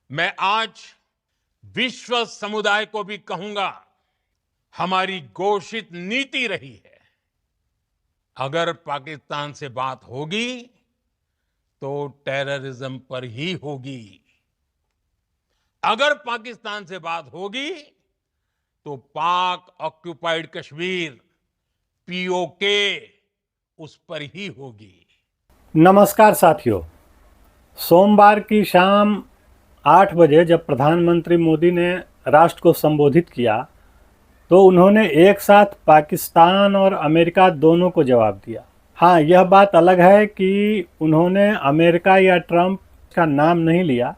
मैं आज विश्व समुदाय को भी कहूंगा, हमारी घोषित नीति रही है। अगर पाकिस्तान से बात होगी तो टेररिज्म पर ही होगी। अगर पाकिस्तान से बात होगी तो पाक ऑक्युपाइड कश्मीर पीओके उस पर ही होगी। नमस्कार साथियों। सोमवार की शाम 8 बजे जब प्रधानमंत्री मोदी ने राष्ट्र को संबोधित किया तो उन्होंने एक साथ पाकिस्तान और अमेरिका दोनों को जवाब दिया। हाँ, यह बात अलग है कि उन्होंने अमेरिका या ट्रंप का नाम नहीं लिया,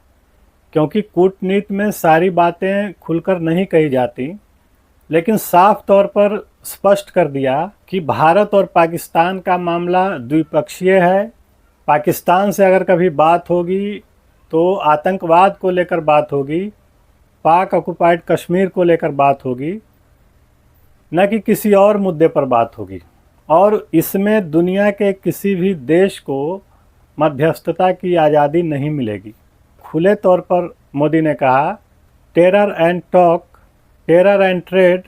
क्योंकि कूटनीति में सारी बातें खुलकर नहीं कही जाती, लेकिन साफ तौर पर स्पष्ट कर दिया कि भारत और पाकिस्तान का मामला द्विपक्षीय है। पाकिस्तान से अगर कभी बात होगी तो आतंकवाद को लेकर बात होगी, पाक ऑक्युपाइड कश्मीर को लेकर बात होगी, न कि किसी और मुद्दे पर बात होगी। और इसमें दुनिया के किसी भी देश को मध्यस्थता की आज़ादी नहीं मिलेगी। खुले तौर पर मोदी ने कहा, terror and talk, terror and trade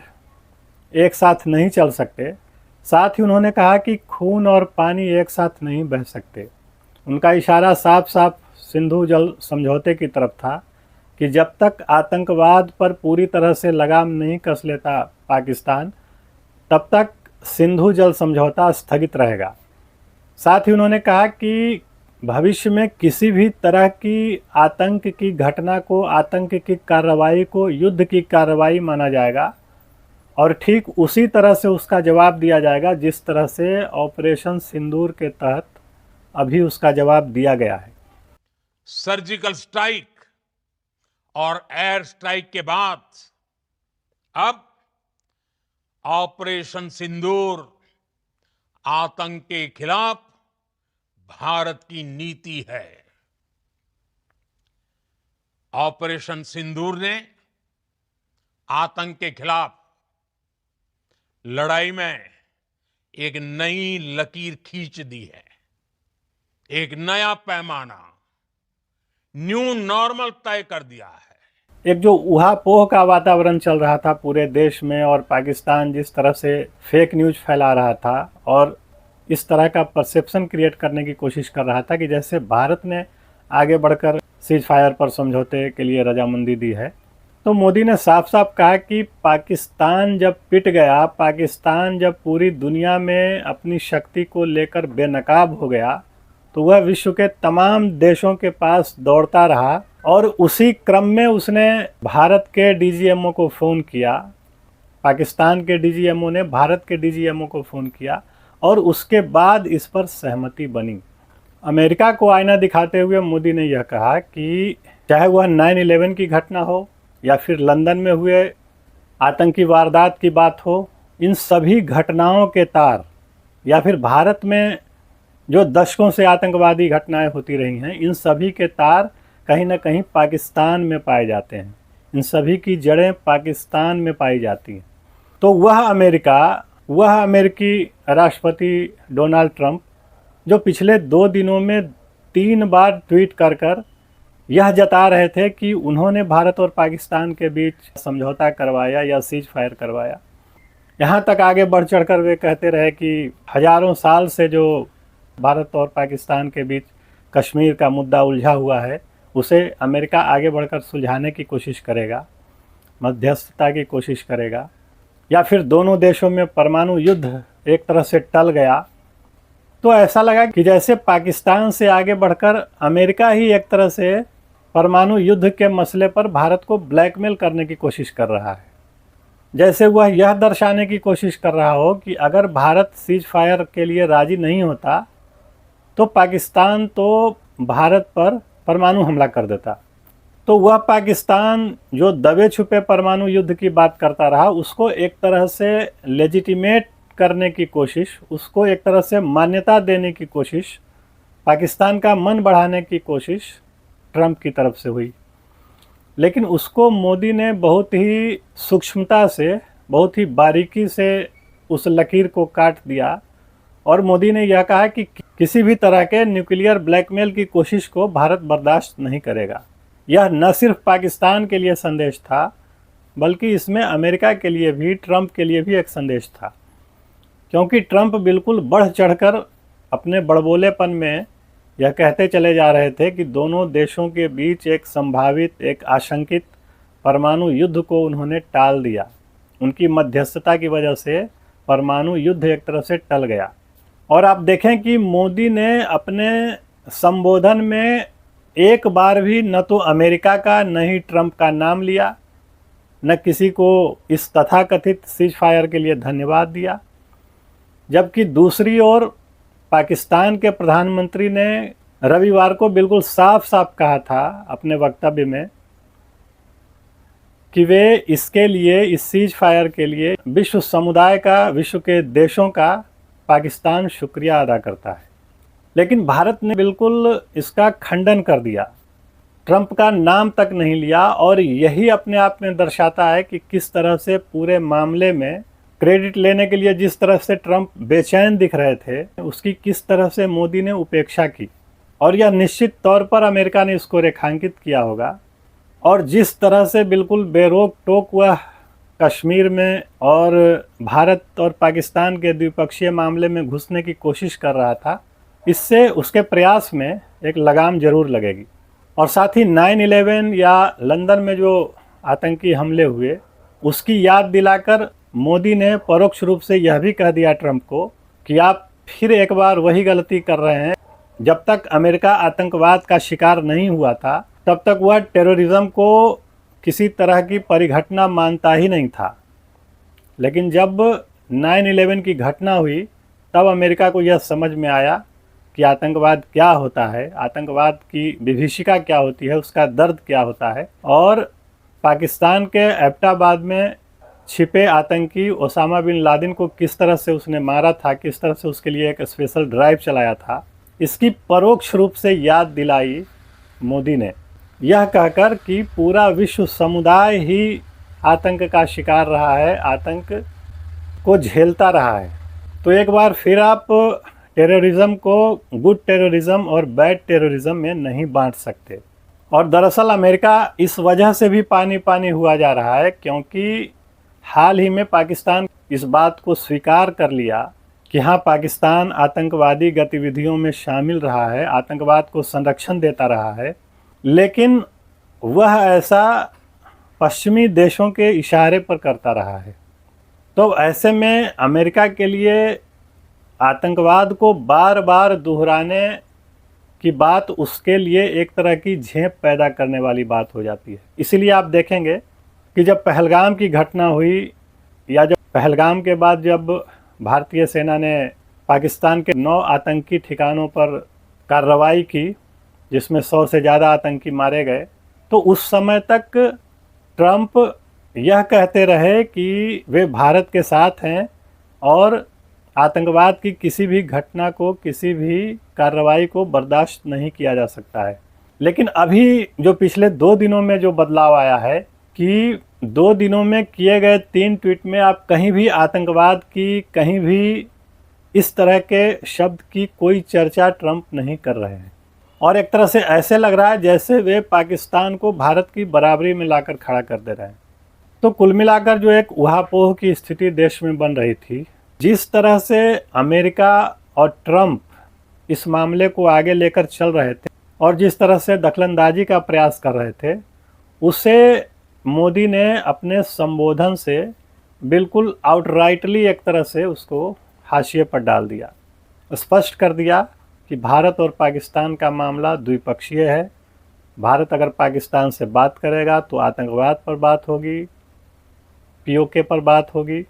एक साथ नहीं चल सकते। साथ ही उन्होंने कहा कि खून और पानी एक साथ नहीं बह सकते। उनका इशारा साफ साफ सिंधु जल समझौते की तरफ था कि जब तक आतंकवाद पर पूरी तरह से लगाम नहीं कस लेता पाकिस्तान, तब तक सिंधु जल समझौता स्थगित रहेगा। साथ ही उन्होंने कहा कि भविष्य में किसी भी तरह की आतंक की घटना को, आतंक की कार्रवाई को युद्ध की कार्रवाई माना जाएगा और ठीक उसी तरह से उसका जवाब दिया जाएगा जिस तरह से ऑपरेशन सिंदूर के तहत अभी उसका जवाब दिया गया है। सर्जिकल स्ट्राइक और एयर स्ट्राइक के बाद अब ऑपरेशन सिंदूर आतंक के खिलाफ भारत की नीति है। ऑपरेशन सिंदूर ने आतंक के खिलाफ लड़ाई में एक नई लकीर खींच दी है, एक नया पैमाना, न्यू नॉर्मल तय कर दिया है। एक जो ऊहापोह का वातावरण चल रहा था पूरे देश में और पाकिस्तान जिस तरह से फेक न्यूज फैला रहा था और इस तरह का परसेप्शन क्रिएट करने की कोशिश कर रहा था कि जैसे भारत ने आगे बढ़कर सीज फायर पर समझौते के लिए रजामंदी दी है, तो मोदी ने साफ साफ कहा कि पाकिस्तान जब पिट गया, पाकिस्तान जब पूरी दुनिया में अपनी शक्ति को लेकर बेनकाब हो गया, तो वह विश्व के तमाम देशों के पास दौड़ता रहा और उसी क्रम में उसने भारत के डीजीएमओ को फ़ोन किया, पाकिस्तान के डीजीएमओ ने भारत के डीजीएमओ को फ़ोन किया और उसके बाद इस पर सहमति बनी। अमेरिका को आईना दिखाते हुए मोदी ने यह कहा कि चाहे वह 9/11 की घटना हो या फिर लंदन में हुए आतंकी वारदात की बात हो, इन सभी घटनाओं के तार या फिर भारत में जो दशकों से आतंकवादी घटनाएं होती रही हैं, इन सभी के तार कहीं ना कहीं पाकिस्तान में पाए जाते हैं। इन सभी की जड़ें पाकिस्तान में पाई जाती हैं। तो वह अमेरिकी राष्ट्रपति डोनाल्ड ट्रंप, जो पिछले 2 दिनों में 3 बार ट्वीट कर यह जता रहे थे कि उन्होंने भारत और पाकिस्तान के बीच समझौता करवाया या सीज फायर करवाया, यहाँ तक आगे बढ़ चढ़कर वे कहते रहे कि हजारों साल से जो भारत और पाकिस्तान के बीच कश्मीर का मुद्दा उलझा हुआ है, उसे अमेरिका आगे बढ़कर सुलझाने की कोशिश करेगा, मध्यस्थता की कोशिश करेगा, या फिर दोनों देशों में परमाणु युद्ध एक तरह से टल गया। तो ऐसा लगा कि जैसे पाकिस्तान से आगे बढ़कर अमेरिका ही एक तरह से परमाणु युद्ध के मसले पर भारत को ब्लैकमेल करने की कोशिश कर रहा है। जैसे वह यह दर्शाने की कोशिश कर रहा हो कि अगर भारत सीज फायर के लिए राजी नहीं होता तो पाकिस्तान तो भारत पर परमाणु हमला कर देता। तो वह पाकिस्तान जो दबे छुपे परमाणु युद्ध की बात करता रहा, उसको एक तरह से लेजिटिमेट करने की कोशिश, उसको एक तरह से मान्यता देने की कोशिश, पाकिस्तान का मन बढ़ाने की कोशिश ट्रंप की तरफ से हुई। लेकिन उसको मोदी ने बहुत ही सूक्ष्मता से, बहुत ही बारीकी से उस लकीर को काट दिया और मोदी ने यह कहा कि किसी भी तरह के न्यूक्लियर ब्लैकमेल की कोशिश को भारत बर्दाश्त नहीं करेगा। यह न सिर्फ पाकिस्तान के लिए संदेश था, बल्कि इसमें अमेरिका के लिए भी, ट्रंप के लिए भी एक संदेश था। क्योंकि ट्रंप बिल्कुल बढ़ चढ़कर अपने बड़बोलेपन में यह कहते चले जा रहे थे कि दोनों देशों के बीच एक संभावित, एक आशंकित परमाणु युद्ध को उन्होंने टाल दिया। उनकी मध्यस्थता की वजह से परमाणु युद्ध एक तरह से टल गया। और आप देखें कि मोदी ने अपने संबोधन में एक बार भी न तो अमेरिका का न ही ट्रंप का नाम लिया, न किसी को इस तथाकथित सीज फायर के लिए धन्यवाद दिया। जबकि दूसरी ओर पाकिस्तान के प्रधानमंत्री ने रविवार को बिल्कुल साफ साफ कहा था अपने वक्तव्य में कि वे इसके लिए, इस सीज फायर के लिए विश्व समुदाय का, विश्व के देशों का पाकिस्तान शुक्रिया अदा करता है। लेकिन भारत ने बिल्कुल इसका खंडन कर दिया, ट्रंप का नाम तक नहीं लिया। और यही अपने आप में दर्शाता है कि किस तरह से पूरे मामले में क्रेडिट लेने के लिए जिस तरह से ट्रंप बेचैन दिख रहे थे, उसकी किस तरह से मोदी ने उपेक्षा की। और यह निश्चित तौर पर अमेरिका ने इसको रेखांकित किया होगा। और जिस तरह से बिल्कुल बेरोक टोक वह कश्मीर में और भारत और पाकिस्तान के द्विपक्षीय मामले में घुसने की कोशिश कर रहा था, इससे उसके प्रयास में एक लगाम जरूर लगेगी। और साथ ही 9/11 या लंदन में जो आतंकी हमले हुए, उसकी याद दिलाकर मोदी ने परोक्ष रूप से यह भी कह दिया ट्रंप को कि आप फिर एक बार वही गलती कर रहे हैं। जब तक अमेरिका आतंकवाद का शिकार नहीं हुआ था, तब तक वह टेररिज्म को किसी तरह की परिघटना मानता ही नहीं था। लेकिन जब 9/11 की घटना हुई, तब अमेरिका को यह समझ में आया कि आतंकवाद क्या होता है, आतंकवाद की विभीषिका क्या होती है, उसका दर्द क्या होता है। और पाकिस्तान के एबटाबाद में छिपे आतंकी ओसामा बिन लादेन को किस तरह से उसने मारा था, किस तरह से उसके लिए एक स्पेशल ड्राइव चलाया था, इसकी परोक्ष रूप से याद दिलाई मोदी ने, यह कहकर कि पूरा विश्व समुदाय ही आतंक का शिकार रहा है, आतंक को झेलता रहा है। तो एक बार फिर आप टेररिज्म को गुड टेररिज्म और बैड टेररिज्म में नहीं बांट सकते। और दरअसल अमेरिका इस वजह से भी पानी पानी हुआ जा रहा है, क्योंकि हाल ही में पाकिस्तान इस बात को स्वीकार कर लिया कि हाँ, पाकिस्तान आतंकवादी गतिविधियों में शामिल रहा है, आतंकवाद को संरक्षण देता रहा है। लेकिन वह ऐसा पश्चिमी देशों के इशारे पर करता रहा है। तो ऐसे में अमेरिका के लिए आतंकवाद को बार बार दोहराने की बात उसके लिए एक तरह की झेप पैदा करने वाली बात हो जाती है। इसीलिए आप देखेंगे कि जब पहलगाम की घटना हुई, या जब पहलगाम के बाद जब भारतीय सेना ने पाकिस्तान के 9 आतंकी ठिकानों पर कार्रवाई की, जिसमें 100 से ज़्यादा आतंकी मारे गए, तो उस समय तक ट्रंप यह कहते रहे कि वे भारत के साथ हैं और आतंकवाद की किसी भी घटना को, किसी भी कार्रवाई को बर्दाश्त नहीं किया जा सकता है। लेकिन अभी जो पिछले 2 दिनों में जो बदलाव आया है कि 2 दिनों में किए गए 3 ट्वीट में आप कहीं भी आतंकवाद की, कहीं भी इस तरह के शब्द की कोई चर्चा ट्रंप नहीं कर रहे हैं। और एक तरह से ऐसे लग रहा है जैसे वे पाकिस्तान को भारत की बराबरी में लाकर खड़ा कर दे रहे हैं। तो कुल मिलाकर जो एक ऊहापोह की स्थिति देश में बन रही थी, जिस तरह से अमेरिका और ट्रंप इस मामले को आगे लेकर चल रहे थे और जिस तरह से दखलंदाजी का प्रयास कर रहे थे, उसे मोदी ने अपने संबोधन से बिल्कुल आउटराइटली एक तरह से उसको हाशिए पर डाल दिया। स्पष्ट कर दिया कि भारत और पाकिस्तान का मामला द्विपक्षीय है। भारत अगर पाकिस्तान से बात करेगा तो आतंकवाद पर बात होगी, पीओके पर बात होगी,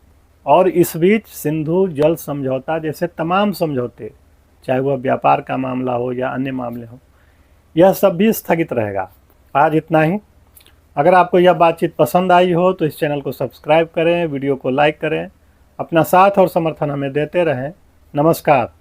और इस बीच सिंधु जल समझौता जैसे तमाम समझौते, चाहे वह व्यापार का मामला हो या अन्य मामले हो, यह सब भी स्थगित रहेगा। आज इतना ही। अगर आपको यह बातचीत पसंद आई हो तो इस चैनल को सब्सक्राइब करें, वीडियो को लाइक करें, अपना साथ और समर्थन हमें देते रहें। नमस्कार।